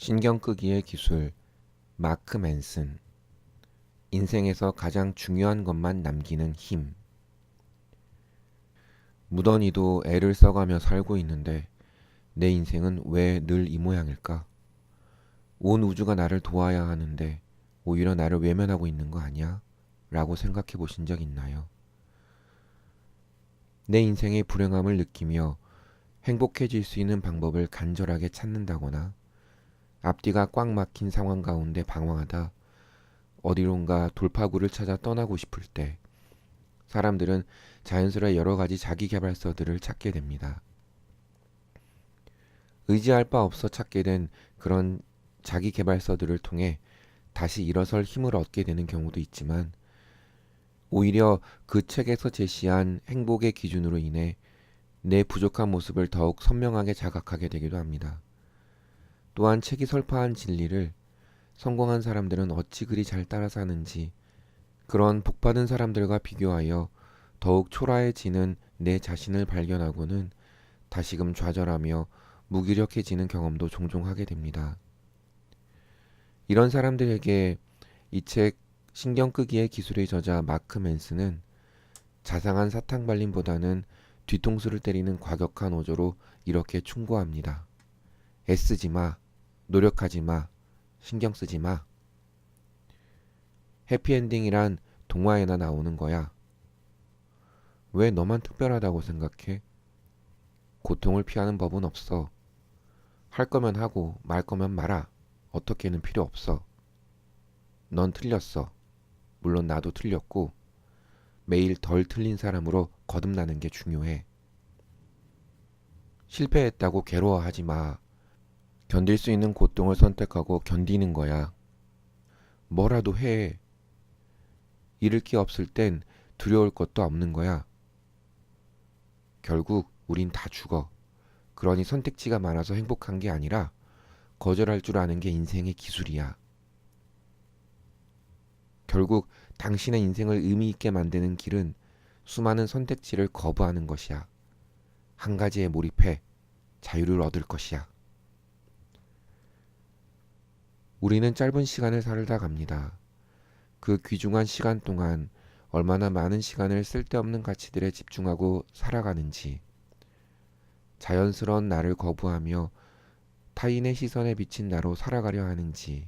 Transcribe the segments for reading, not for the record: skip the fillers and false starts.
신경 끄기의 기술, 마크 맨슨. 인생에서 가장 중요한 것만 남기는 힘. 무던히도 애를 써가며 살고 있는데 내 인생은 왜 늘 이 모양일까? 온 우주가 나를 도와야 하는데 오히려 나를 외면하고 있는 거 아니야? 라고 생각해 보신 적 있나요? 내 인생의 불행함을 느끼며 행복해질 수 있는 방법을 간절하게 찾는다거나 앞뒤가 꽉 막힌 상황 가운데 방황하다 어디론가 돌파구를 찾아 떠나고 싶을 때 사람들은 자연스레 여러 가지 자기계발서들을 찾게 됩니다. 의지할 바 없어 찾게 된 그런 자기계발서들을 통해 다시 일어설 힘을 얻게 되는 경우도 있지만 오히려 그 책에서 제시한 행복의 기준으로 인해 내 부족한 모습을 더욱 선명하게 자각하게 되기도 합니다. 또한 책이 설파한 진리를 성공한 사람들은 어찌 그리 잘 따라 사는지 그런 복받은 사람들과 비교하여 더욱 초라해지는 내 자신을 발견하고는 다시금 좌절하며 무기력해지는 경험도 종종 하게 됩니다. 이런 사람들에게 이 책 신경 끄기의 기술의 저자 마크 맨스는 자상한 사탕 발림보다는 뒤통수를 때리는 과격한 어조로 이렇게 충고합니다. 애쓰지 마, 노력하지 마, 신경 쓰지 마. 해피엔딩이란 동화에나 나오는 거야. 왜 너만 특별하다고 생각해? 고통을 피하는 법은 없어. 할 거면 하고 말 거면 말아. 어떻게는 필요 없어. 넌 틀렸어. 물론 나도 틀렸고 매일 덜 틀린 사람으로 거듭나는 게 중요해. 실패했다고 괴로워하지 마. 견딜 수 있는 고통을 선택하고 견디는 거야. 뭐라도 해. 잃을 게 없을 땐 두려울 것도 없는 거야. 결국 우린 다 죽어. 그러니 선택지가 많아서 행복한 게 아니라 거절할 줄 아는 게 인생의 기술이야. 결국 당신의 인생을 의미 있게 만드는 길은 수많은 선택지를 거부하는 것이야. 한 가지에 몰입해 자유를 얻을 것이야. 우리는 짧은 시간을 살다 갑니다. 그 귀중한 시간 동안 얼마나 많은 시간을 쓸데없는 가치들에 집중하고 살아가는지, 자연스러운 나를 거부하며 타인의 시선에 비친 나로 살아가려 하는지,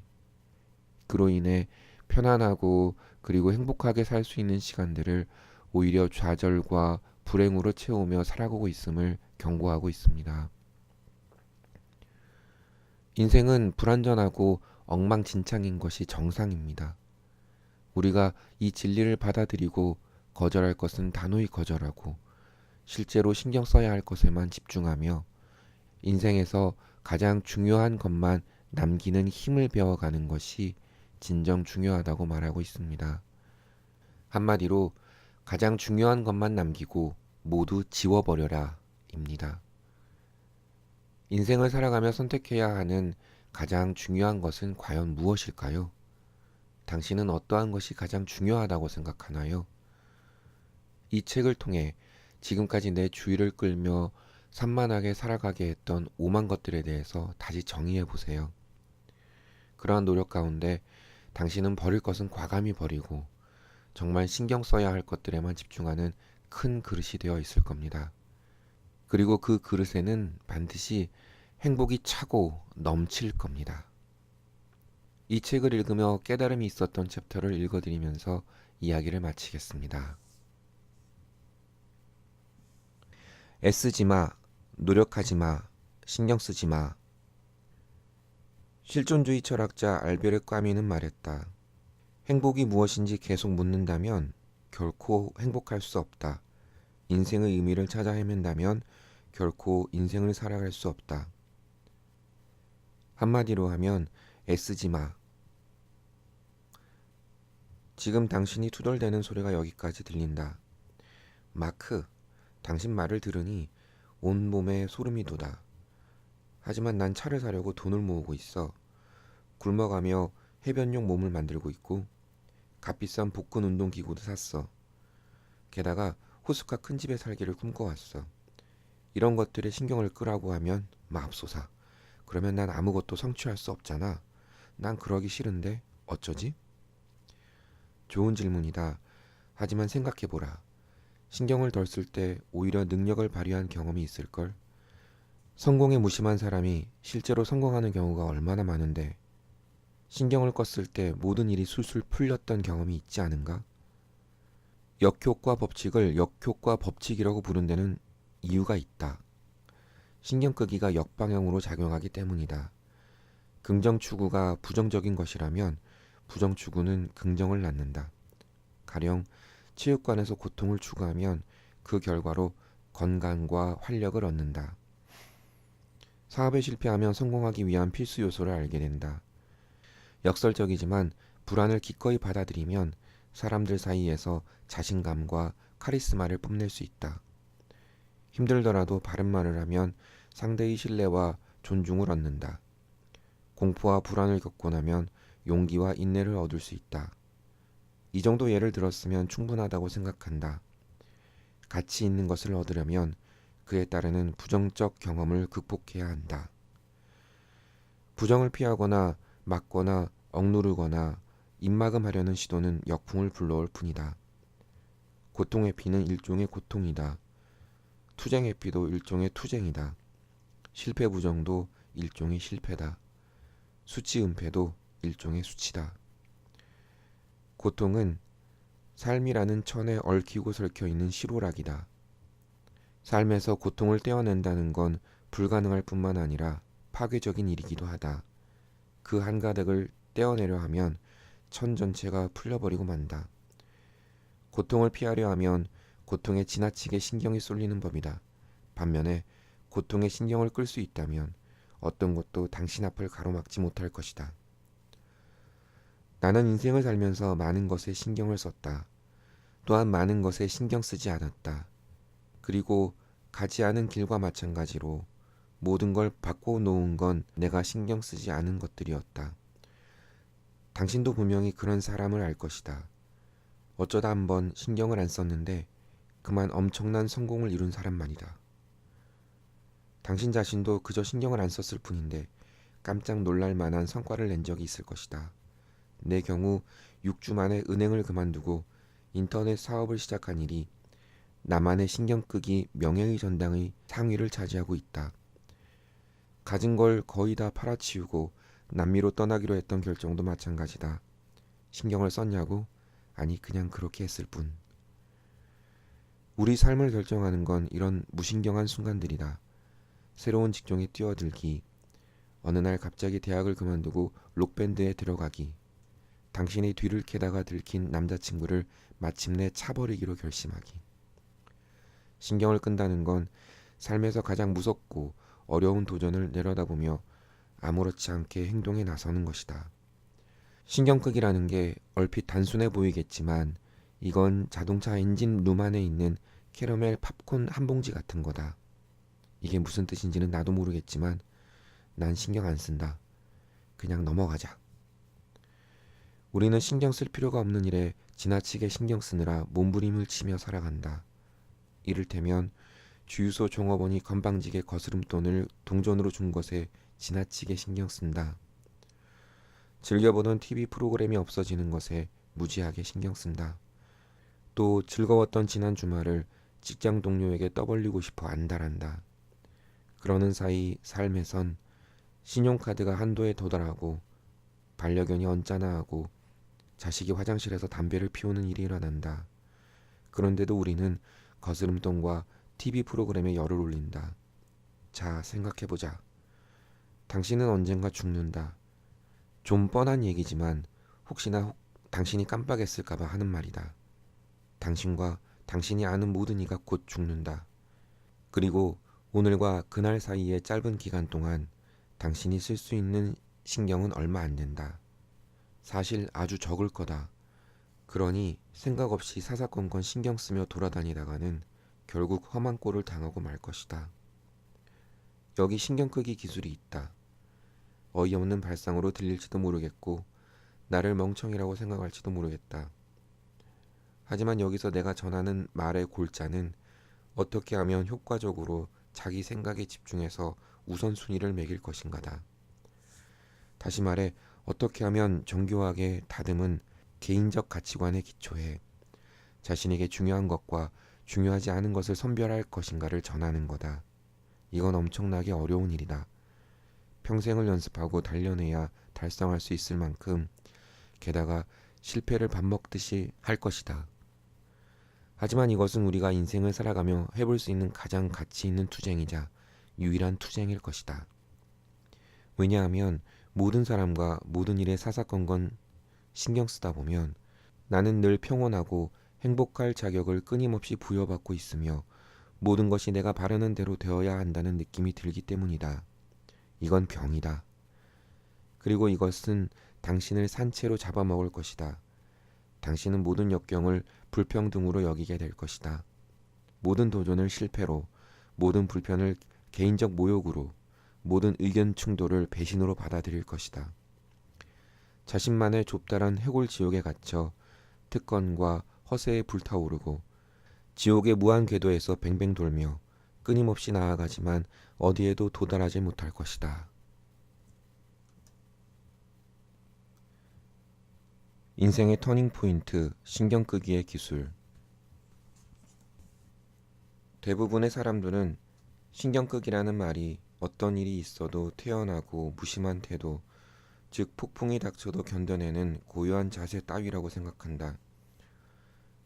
그로 인해 편안하고 그리고 행복하게 살 수 있는 시간들을 오히려 좌절과 불행으로 채우며 살아가고 있음을 경고하고 있습니다. 인생은 불완전하고 엉망진창인 것이 정상입니다. 우리가 이 진리를 받아들이고 거절할 것은 단호히 거절하고 실제로 신경 써야 할 것에만 집중하며 인생에서 가장 중요한 것만 남기는 힘을 배워가는 것이 진정 중요하다고 말하고 있습니다. 한마디로 가장 중요한 것만 남기고 모두 지워버려라 입니다. 인생을 살아가며 선택해야 하는 가장 중요한 것은 과연 무엇일까요? 당신은 어떠한 것이 가장 중요하다고 생각하나요? 이 책을 통해 지금까지 내 주의를 끌며 산만하게 살아가게 했던 오만 것들에 대해서 다시 정의해 보세요. 그러한 노력 가운데 당신은 버릴 것은 과감히 버리고 정말 신경 써야 할 것들에만 집중하는 큰 그릇이 되어 있을 겁니다. 그리고 그 그릇에는 반드시 행복이 차고 넘칠 겁니다. 이 책을 읽으며 깨달음이 있었던 챕터를 읽어드리면서 이야기를 마치겠습니다. 애쓰지 마, 노력하지 마, 신경 쓰지 마. 실존주의 철학자 알베르 까뮈는 말했다. 행복이 무엇인지 계속 묻는다면 결코 행복할 수 없다. 인생의 의미를 찾아 헤맨다면 결코 인생을 살아갈 수 없다. 한마디로 하면 애쓰지 마. 지금 당신이 투덜대는 소리가 여기까지 들린다. 마크, 당신 말을 들으니 온몸에 소름이 돋아. 하지만 난 차를 사려고 돈을 모으고 있어. 굶어가며 해변용 몸을 만들고 있고 값비싼 복근 운동기구도 샀어. 게다가 호숫가 큰 집에 살기를 꿈꿔왔어. 이런 것들에 신경을 끄라고 하면 맙소사. 그러면 난 아무것도 성취할 수 없잖아. 난 그러기 싫은데 어쩌지? 좋은 질문이다. 하지만 생각해보라. 신경을 덜 쓸 때 오히려 능력을 발휘한 경험이 있을걸? 성공에 무심한 사람이 실제로 성공하는 경우가 얼마나 많은데 신경을 껐을 때 모든 일이 술술 풀렸던 경험이 있지 않은가? 역효과 법칙을 역효과 법칙이라고 부른 데는 이유가 있다. 신경 끄기가 역방향으로 작용하기 때문이다. 긍정 추구가 부정적인 것이라면 부정 추구는 긍정을 낳는다. 가령 체육관에서 고통을 추구하면 그 결과로 건강과 활력을 얻는다. 사업에 실패하면 성공하기 위한 필수 요소를 알게 된다. 역설적이지만 불안을 기꺼이 받아들이면 사람들 사이에서 자신감과 카리스마를 뽐낼 수 있다. 힘들더라도 바른 말을 하면 상대의 신뢰와 존중을 얻는다. 공포와 불안을 겪고 나면 용기와 인내를 얻을 수 있다. 이 정도 예를 들었으면 충분하다고 생각한다. 가치 있는 것을 얻으려면 그에 따르는 부정적 경험을 극복해야 한다. 부정을 피하거나 막거나 억누르거나 입막음하려는 시도는 역풍을 불러올 뿐이다. 고통 회피는 일종의 고통이다. 투쟁 회피도 일종의 투쟁이다. 실패 부정도 일종의 실패다. 수치 은폐도 일종의 수치다. 고통은 삶이라는 천에 얽히고 설켜 있는 시로락이다. 삶에서 고통을 떼어낸다는 건 불가능할 뿐만 아니라 파괴적인 일이기도 하다. 그 한가득을 떼어내려 하면 천 전체가 풀려버리고 만다. 고통을 피하려 하면 고통에 지나치게 신경이 쏠리는 법이다. 반면에 고통에 신경을 끌 수 있다면 어떤 것도 당신 앞을 가로막지 못할 것이다. 나는 인생을 살면서 많은 것에 신경을 썼다. 또한 많은 것에 신경 쓰지 않았다. 그리고 가지 않은 길과 마찬가지로 모든 걸 바꿔놓은 건 내가 신경 쓰지 않은 것들이었다. 당신도 분명히 그런 사람을 알 것이다. 어쩌다 한번 신경을 안 썼는데 그만 엄청난 성공을 이룬 사람 말이다. 당신 자신도 그저 신경을 안 썼을 뿐인데 깜짝 놀랄 만한 성과를 낸 적이 있을 것이다. 내 경우 6주 만에 은행을 그만두고 인터넷 사업을 시작한 일이 나만의 신경 끄기 명예의 전당의 상위를 차지하고 있다. 가진 걸 거의 다 팔아치우고 남미로 떠나기로 했던 결정도 마찬가지다. 신경을 썼냐고? 아니, 그냥 그렇게 했을 뿐. 우리 삶을 결정하는 건 이런 무신경한 순간들이다. 새로운 직종에 뛰어들기, 어느 날 갑자기 대학을 그만두고 록밴드에 들어가기, 당신의 뒤를 캐다가 들킨 남자친구를 마침내 차버리기로 결심하기. 신경을 끈다는 건 삶에서 가장 무섭고 어려운 도전을 내려다보며 아무렇지 않게 행동에 나서는 것이다. 신경 끄기라는 게 얼핏 단순해 보이겠지만 이건 자동차 엔진 룸 안에 있는 캐러멜 팝콘 한 봉지 같은 거다. 이게 무슨 뜻인지는 나도 모르겠지만 난 신경 안 쓴다. 그냥 넘어가자. 우리는 신경 쓸 필요가 없는 일에 지나치게 신경 쓰느라 몸부림을 치며 살아간다. 이를테면 주유소 종업원이 건방지게 거스름돈을 동전으로 준 것에 지나치게 신경 쓴다. 즐겨보던 TV 프로그램이 없어지는 것에 무지하게 신경 쓴다. 또 즐거웠던 지난 주말을 직장 동료에게 떠벌리고 싶어 안달한다. 그러는 사이 삶에선 신용카드가 한도에 도달하고 반려견이 언짢아하고 자식이 화장실에서 담배를 피우는 일이 일어난다. 그런데도 우리는 거스름돈과 TV 프로그램에 열을 올린다. 자, 생각해보자. 당신은 언젠가 죽는다. 좀 뻔한 얘기지만 혹시나 당신이 깜빡했을까봐 하는 말이다. 당신과 당신이 아는 모든 이가 곧 죽는다. 그리고 오늘과 그날 사이의 짧은 기간 동안 당신이 쓸 수 있는 신경은 얼마 안 된다. 사실 아주 적을 거다. 그러니 생각 없이 사사건건 신경 쓰며 돌아다니다가는 결국 험한 꼴을 당하고 말 것이다. 여기 신경 끄기 기술이 있다. 어이없는 발상으로 들릴지도 모르겠고 나를 멍청이라고 생각할지도 모르겠다. 하지만 여기서 내가 전하는 말의 골자는 어떻게 하면 효과적으로 자기 생각에 집중해서 우선순위를 매길 것인가다. 다시 말해 어떻게 하면 정교하게 다듬은 개인적 가치관에 기초해 자신에게 중요한 것과 중요하지 않은 것을 선별할 것인가를 전하는 거다. 이건 엄청나게 어려운 일이다. 평생을 연습하고 단련해야 달성할 수 있을 만큼 게다가 실패를 밥 먹듯이 할 것이다. 하지만 이것은 우리가 인생을 살아가며 해볼 수 있는 가장 가치 있는 투쟁이자 유일한 투쟁일 것이다. 왜냐하면 모든 사람과 모든 일에 사사건건 신경 쓰다 보면 나는 늘 평온하고 행복할 자격을 끊임없이 부여받고 있으며 모든 것이 내가 바라는 대로 되어야 한다는 느낌이 들기 때문이다. 이건 병이다. 그리고 이것은 당신을 산채로 잡아먹을 것이다. 당신은 모든 역경을 불평등으로 여기게 될 것이다. 모든 도전을 실패로, 모든 불편을 개인적 모욕으로, 모든 의견 충돌을 배신으로 받아들일 것이다. 자신만의 좁다란 해골 지옥에 갇혀 특권과 허세에 불타오르고 지옥의 무한 궤도에서 뱅뱅 돌며 끊임없이 나아가지만 어디에도 도달하지 못할 것이다. 인생의 터닝 포인트, 신경 끄기의 기술. 대부분의 사람들은 신경 끄기라는 말이 어떤 일이 있어도 태연하고 무심한 태도, 즉 폭풍이 닥쳐도 견뎌내는 고요한 자세 따위라고 생각한다.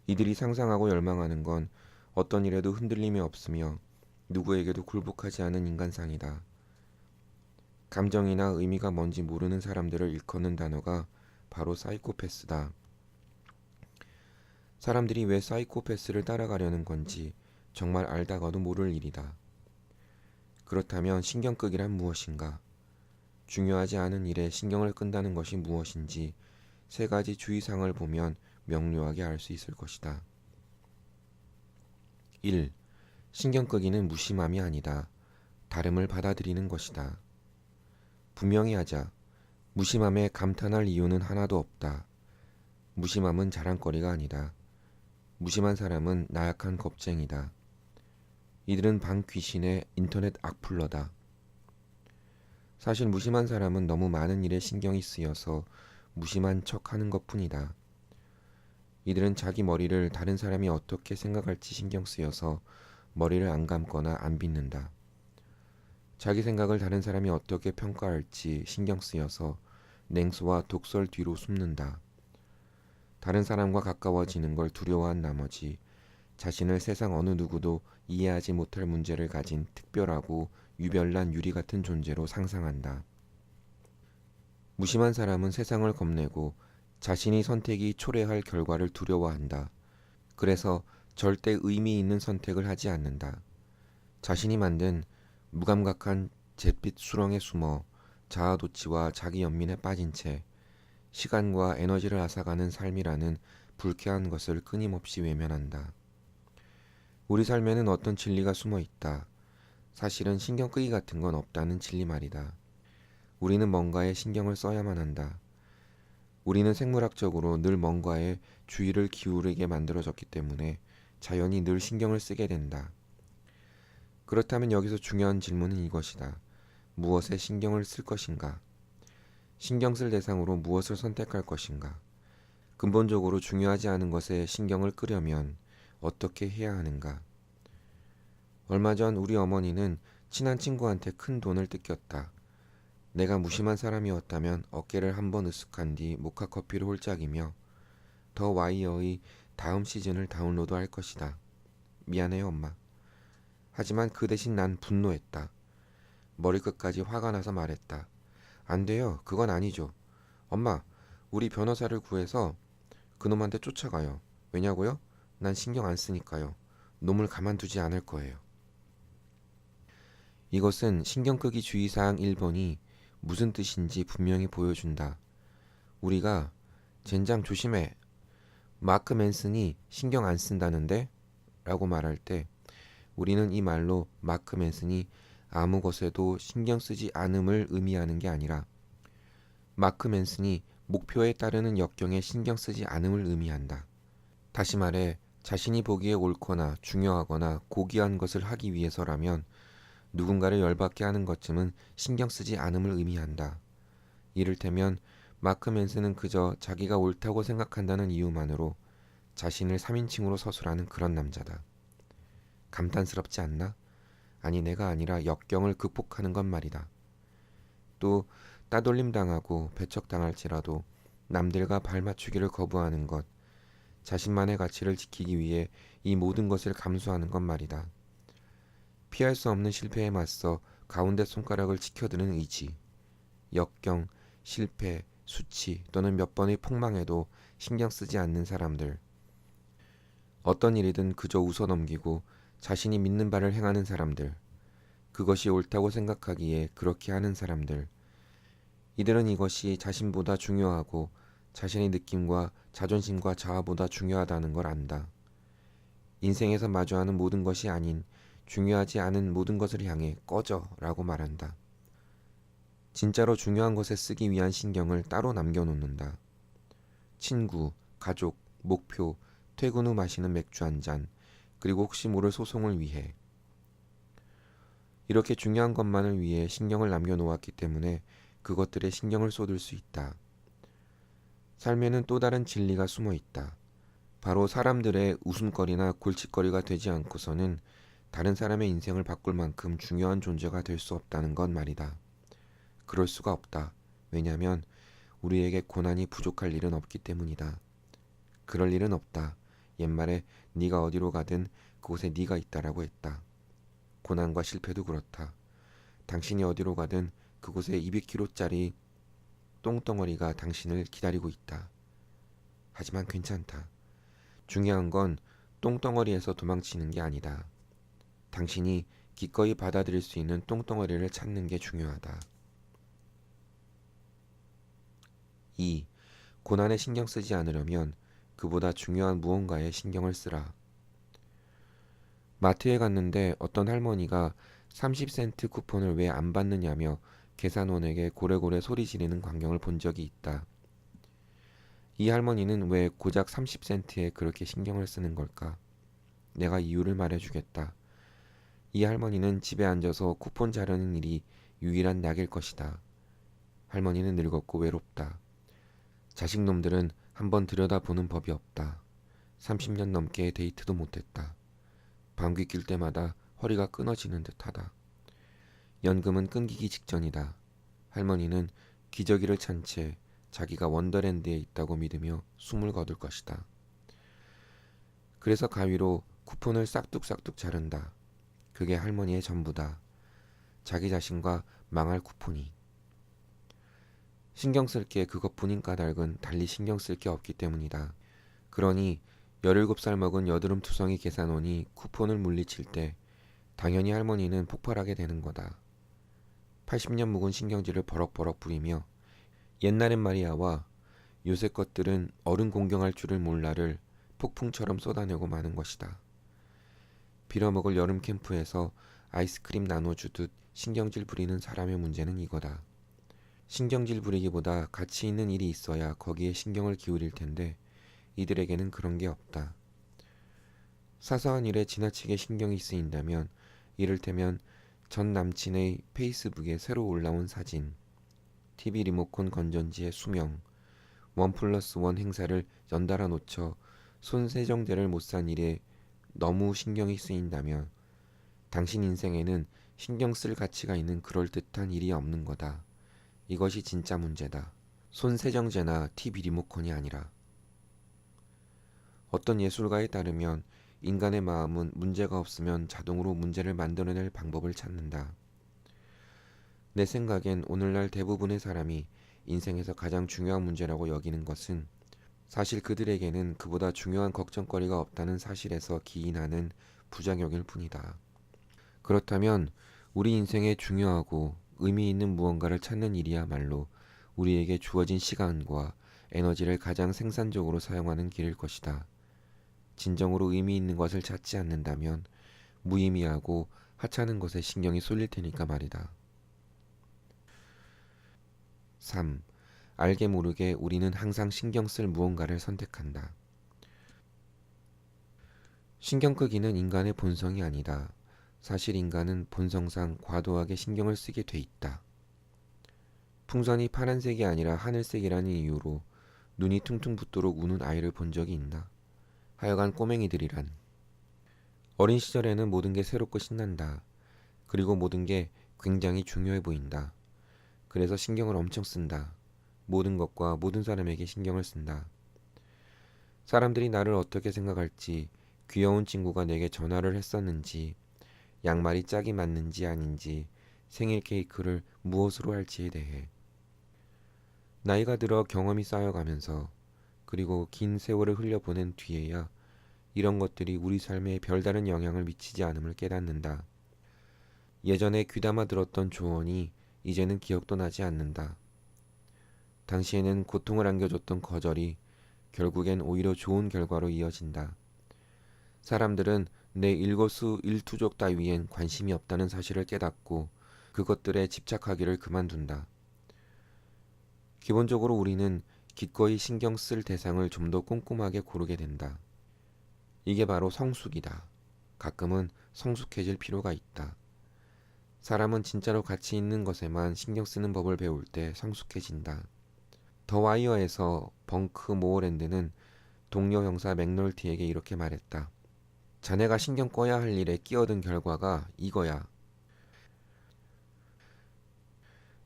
이들이 상상하고 열망하는 건 어떤 일에도 흔들림이 없으며 누구에게도 굴복하지 않은 인간상이다. 감정이나 의미가 뭔지 모르는 사람들을 일컫는 단어가 바로 사이코패스다. 사람들이 왜 사이코패스를 따라가려는 건지 정말 알다가도 모를 일이다. 그렇다면 신경 끄기란 무엇인가? 중요하지 않은 일에 신경을 끈다는 것이 무엇인지 세 가지 주의사항을 보면 명료하게 알 수 있을 것이다. 1. 신경 끄기는 무심함이 아니다. 다름을 받아들이는 것이다. 분명히 하자. 무심함에 감탄할 이유는 하나도 없다. 무심함은 자랑거리가 아니다. 무심한 사람은 나약한 겁쟁이다. 이들은 방 귀신의 인터넷 악플러다. 사실 무심한 사람은 너무 많은 일에 신경이 쓰여서 무심한 척 하는 것 뿐이다. 이들은 자기 머리를 다른 사람이 어떻게 생각할지 신경 쓰여서 머리를 안 감거나 안 빗는다. 자기 생각을 다른 사람이 어떻게 평가할지 신경 쓰여서 냉소와 독설 뒤로 숨는다. 다른 사람과 가까워지는 걸 두려워한 나머지 자신을 세상 어느 누구도 이해하지 못할 문제를 가진 특별하고 유별난 유리 같은 존재로 상상한다. 무심한 사람은 세상을 겁내고 자신이 선택이 초래할 결과를 두려워한다. 그래서 절대 의미 있는 선택을 하지 않는다. 자신이 만든 무감각한 잿빛 수렁에 숨어 자아도취와 자기 연민에 빠진 채 시간과 에너지를 앗아가는 삶이라는 불쾌한 것을 끊임없이 외면한다. 우리 삶에는 어떤 진리가 숨어 있다. 사실은 신경 끄기 같은 건 없다는 진리 말이다. 우리는 뭔가에 신경을 써야만 한다. 우리는 생물학적으로 늘 뭔가에 주의를 기울이게 만들어졌기 때문에 자연히 늘 신경을 쓰게 된다. 그렇다면 여기서 중요한 질문은 이것이다. 무엇에 신경을 쓸 것인가? 신경 쓸 대상으로 무엇을 선택할 것인가? 근본적으로 중요하지 않은 것에 신경을 끄려면 어떻게 해야 하는가? 얼마 전 우리 어머니는 친한 친구한테 큰 돈을 뜯겼다. 내가 무심한 사람이었다면 어깨를 한번 으쓱한 뒤 모카커피를 홀짝이며 더 와이어의 다음 시즌을 다운로드할 것이다. 미안해요 엄마. 하지만 그 대신 난 분노했다. 머리끝까지 화가 나서 말했다. 안 돼요. 그건 아니죠. 엄마, 우리 변호사를 구해서 그놈한테 쫓아가요. 왜냐고요? 난 신경 안 쓰니까요. 놈을 가만두지 않을 거예요. 이것은 신경 끄기 주의사항 1번이 무슨 뜻인지 분명히 보여준다. 우리가 젠장 조심해. 마크 맨슨이 신경 안 쓴다는데? 라고 말할 때 우리는 이 말로 마크 맨슨이 아무 것에도 신경 쓰지 않음을 의미하는 게 아니라 마크 맨슨이 목표에 따르는 역경에 신경 쓰지 않음을 의미한다. 다시 말해 자신이 보기에 옳거나 중요하거나 고귀한 것을 하기 위해서라면 누군가를 열받게 하는 것쯤은 신경 쓰지 않음을 의미한다. 이를테면 마크 맨슨은 그저 자기가 옳다고 생각한다는 이유만으로 자신을 3인칭으로 서술하는 그런 남자다. 감탄스럽지 않나? 아니 내가 아니라 역경을 극복하는 건 말이다. 또 따돌림 당하고 배척당할지라도 남들과 발맞추기를 거부하는 것, 자신만의 가치를 지키기 위해 이 모든 것을 감수하는 것 말이다. 피할 수 없는 실패에 맞서 가운데 손가락을 치켜드는 의지, 역경, 실패, 수치 또는 몇 번의 폭망에도 신경 쓰지 않는 사람들, 어떤 일이든 그저 웃어넘기고 자신이 믿는 바를 행하는 사람들, 그것이 옳다고 생각하기에 그렇게 하는 사람들, 이들은 이것이 자신보다 중요하고 자신의 느낌과 자존심과 자아보다 중요하다는 걸 안다. 인생에서 마주하는 모든 것이 아닌 중요하지 않은 모든 것을 향해 꺼져 라고 말한다. 진짜로 중요한 것에 쓰기 위한 신경을 따로 남겨놓는다. 친구, 가족, 목표, 퇴근 후 마시는 맥주 한 잔, 그리고 혹시 모를 소송을 위해. 이렇게 중요한 것만을 위해 신경을 남겨놓았기 때문에 그것들에 신경을 쏟을 수 있다. 삶에는 또 다른 진리가 숨어 있다. 바로 사람들의 웃음거리나 골칫거리가 되지 않고서는 다른 사람의 인생을 바꿀 만큼 중요한 존재가 될 수 없다는 건 말이다. 그럴 수가 없다. 왜냐하면 우리에게 고난이 부족할 일은 없기 때문이다. 그럴 일은 없다. 옛말에 네가 어디로 가든 그곳에 네가 있다라고 했다. 고난과 실패도 그렇다. 당신이 어디로 가든 그곳에 200kg짜리 똥덩어리가 당신을 기다리고 있다. 하지만 괜찮다. 중요한 건 똥덩어리에서 도망치는 게 아니다. 당신이 기꺼이 받아들일 수 있는 똥덩어리를 찾는 게 중요하다. 2. 고난에 신경 쓰지 않으려면 그보다 중요한 무언가에 신경을 쓰라. 마트에 갔는데 어떤 할머니가 30센트 쿠폰을 왜 안 받느냐며 계산원에게 고래고래 소리 지르는 광경을 본 적이 있다. 이 할머니는 왜 고작 30센트에 그렇게 신경을 쓰는 걸까? 내가 이유를 말해주겠다. 이 할머니는 집에 앉아서 쿠폰 자르는 일이 유일한 낙일 것이다. 할머니는 늙었고 외롭다. 자식놈들은 한번 들여다보는 법이 없다. 30년 넘게 데이트도 못했다. 방귀 낄 때마다 허리가 끊어지는 듯하다. 연금은 끊기기 직전이다. 할머니는 기저귀를 찬 채 자기가 원더랜드에 있다고 믿으며 숨을 거둘 것이다. 그래서 가위로 쿠폰을 싹둑싹둑 자른다. 그게 할머니의 전부다. 자기 자신과 망할 쿠폰이. 신경 쓸 게 그것뿐인 까닭은 달리 신경 쓸 게 없기 때문이다. 그러니 17살 먹은 여드름 투성이 계산원이 쿠폰을 물리칠 때 당연히 할머니는 폭발하게 되는 거다. 80년 묵은 신경질을 버럭버럭 부리며 옛날엔 말이야와 요새 것들은 어른 공경할 줄을 몰라를 폭풍처럼 쏟아내고 마는 것이다. 빌어먹을 여름 캠프에서 아이스크림 나눠주듯 신경질 부리는 사람의 문제는 이거다. 신경질 부리기보다 가치 있는 일이 있어야 거기에 신경을 기울일 텐데 이들에게는 그런 게 없다. 사소한 일에 지나치게 신경이 쓰인다면 이를테면 전 남친의 페이스북에 새로 올라온 사진, TV 리모컨 건전지의 수명, 1+1 행사를 연달아 놓쳐 손세정제를 못 산 일에 너무 신경이 쓰인다면 당신 인생에는 신경 쓸 가치가 있는 그럴듯한 일이 없는 거다. 이것이 진짜 문제다. 손세정제나 TV 리모컨이 아니라. 어떤 예술가에 따르면 인간의 마음은 문제가 없으면 자동으로 문제를 만들어낼 방법을 찾는다. 내 생각엔 오늘날 대부분의 사람이 인생에서 가장 중요한 문제라고 여기는 것은 사실 그들에게는 그보다 중요한 걱정거리가 없다는 사실에서 기인하는 부작용일 뿐이다. 그렇다면 우리 인생에 중요하고 의미 있는 무언가를 찾는 일이야말로 우리에게 주어진 시간과 에너지를 가장 생산적으로 사용하는 길일 것이다. 진정으로 의미 있는 것을 찾지 않는다면 무의미하고 하찮은 것에 신경이 쏠릴 테니까 말이다. 3. 알게 모르게 우리는 항상 신경 쓸 무언가를 선택한다. 신경 끄기는 인간의 본성이 아니다. 사실 인간은 본성상 과도하게 신경을 쓰게 돼 있다. 풍선이 파란색이 아니라 하늘색이라는 이유로 눈이 퉁퉁 붓도록 우는 아이를 본 적이 있나? 하여간 꼬맹이들이란. 어린 시절에는 모든 게 새롭고 신난다. 그리고 모든 게 굉장히 중요해 보인다. 그래서 신경을 엄청 쓴다. 모든 것과 모든 사람에게 신경을 쓴다. 사람들이 나를 어떻게 생각할지, 귀여운 친구가 내게 전화를 했었는지, 양말이 짝이 맞는지 아닌지, 생일 케이크를 무엇으로 할지에 대해. 나이가 들어 경험이 쌓여가면서 그리고 긴 세월을 흘려보낸 뒤에야 이런 것들이 우리 삶에 별다른 영향을 미치지 않음을 깨닫는다. 예전에 귀담아 들었던 조언이 이제는 기억도 나지 않는다. 당시에는 고통을 안겨줬던 거절이 결국엔 오히려 좋은 결과로 이어진다. 사람들은 내 일거수일투족 따위엔 관심이 없다는 사실을 깨닫고 그것들에 집착하기를 그만둔다. 기본적으로 우리는 기꺼이 신경 쓸 대상을 좀 더 꼼꼼하게 고르게 된다. 이게 바로 성숙이다. 가끔은 성숙해질 필요가 있다. 사람은 진짜로 가치 있는 것에만 신경 쓰는 법을 배울 때 성숙해진다. 더 와이어에서 벙크 모어랜드는 동료 형사 맥놀티에게 이렇게 말했다. 자네가 신경 꺼야 할 일에 끼어든 결과가 이거야.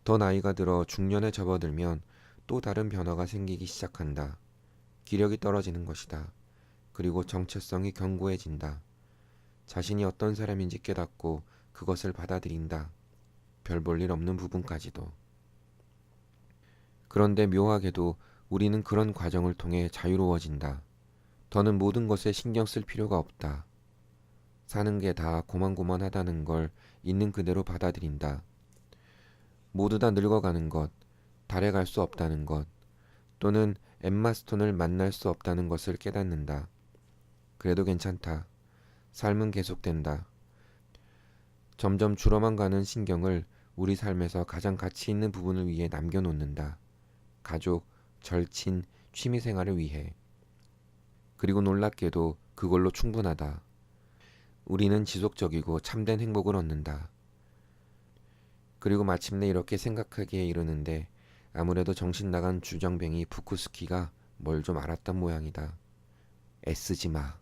더 나이가 들어 중년에 접어들면 또 다른 변화가 생기기 시작한다. 기력이 떨어지는 것이다. 그리고 정체성이 견고해진다. 자신이 어떤 사람인지 깨닫고 그것을 받아들인다. 별 볼 일 없는 부분까지도. 그런데 묘하게도 우리는 그런 과정을 통해 자유로워진다. 더는 모든 것에 신경 쓸 필요가 없다. 사는 게 다 고만고만하다는 걸 있는 그대로 받아들인다. 모두 다 늙어가는 것, 달에 갈 수 없다는 것, 또는 엠마 스톤을 만날 수 없다는 것을 깨닫는다. 그래도 괜찮다. 삶은 계속된다. 점점 줄어만 가는 신경을 우리 삶에서 가장 가치 있는 부분을 위해 남겨놓는다. 가족, 절친, 취미생활을 위해. 그리고 놀랍게도 그걸로 충분하다. 우리는 지속적이고 참된 행복을 얻는다. 그리고 마침내 이렇게 생각하기에 이르는데 아무래도 정신 나간 주정뱅이 부쿠스키가 뭘 좀 알았던 모양이다. 애쓰지 마.